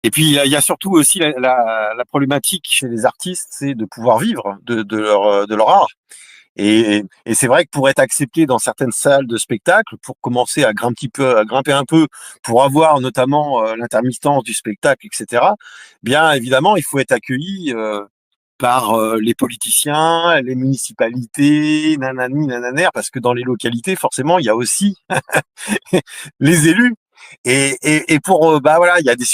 Et puis il y a surtout aussi la problématique chez les artistes, c'est de pouvoir vivre de leur art. Et c'est vrai que pour être accepté dans certaines salles de spectacle, pour commencer à grimper un peu, pour avoir notamment l'intermittence du spectacle, etc. Bien évidemment, il faut être accueilli par les politiciens, les municipalités, nanani, nananer, parce que dans les localités, forcément, il y a aussi les élus. Et pour bah voilà, il y a des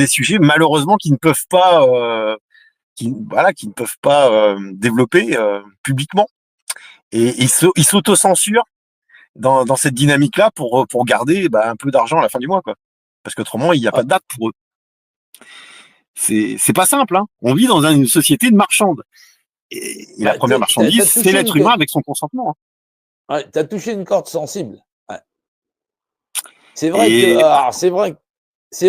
sujets malheureusement qui ne peuvent pas, qui ne peuvent pas développer publiquement. Et ils s'autocensurent dans cette dynamique-là pour garder bah, un peu d'argent à la fin du mois, quoi. Parce qu'autrement, il n'y a pas Ouais. de date pour eux. C'est pas simple, hein. On vit dans une société de marchande. Et la Bah, première marchandise, t'as c'est touché l'être humain avec son consentement, hein. ouais, t'as touché une corde sensible. Ouais. C'est vrai que, Et alors, c'est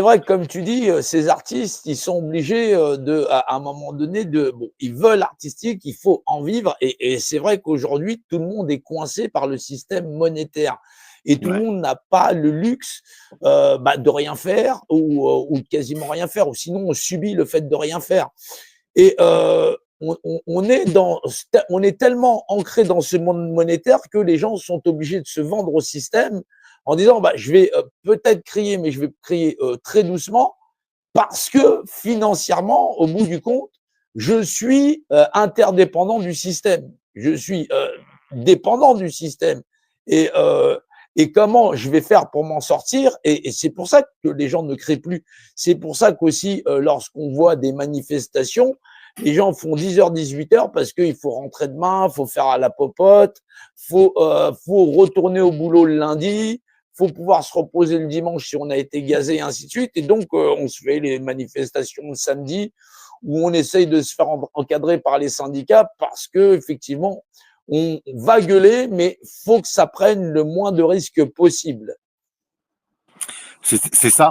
vrai que comme tu dis, ces artistes, ils sont obligés à un moment donné bon, ils veulent artistique, il faut en vivre, et c'est vrai qu'aujourd'hui, tout le monde est coincé par le système monétaire. Et tout le ouais, monde n'a pas le luxe bah, de rien faire ou de quasiment rien faire, ou sinon on subit le fait de rien faire. Et on est tellement ancré dans ce monde monétaire que les gens sont obligés de se vendre au système en disant bah, je vais peut-être crier, mais je vais crier très doucement parce que financièrement, au bout du compte, je suis interdépendant du système. Je suis dépendant du système. Et, euh, et comment je vais faire pour m'en sortir? Et c'est pour ça que les gens ne crient plus. C'est pour ça qu'aussi, lorsqu'on voit des manifestations, les gens font 10h, 18h parce qu'il faut rentrer demain, il faut faire à la popote, faut retourner au boulot le lundi, faut pouvoir se reposer le dimanche si on a été gazé, et ainsi de suite. Et donc, on se fait les manifestations le samedi où on essaye de se faire encadrer par les syndicats parce que effectivement, on va gueuler, mais faut que ça prenne le moins de risques possible. c'est ça.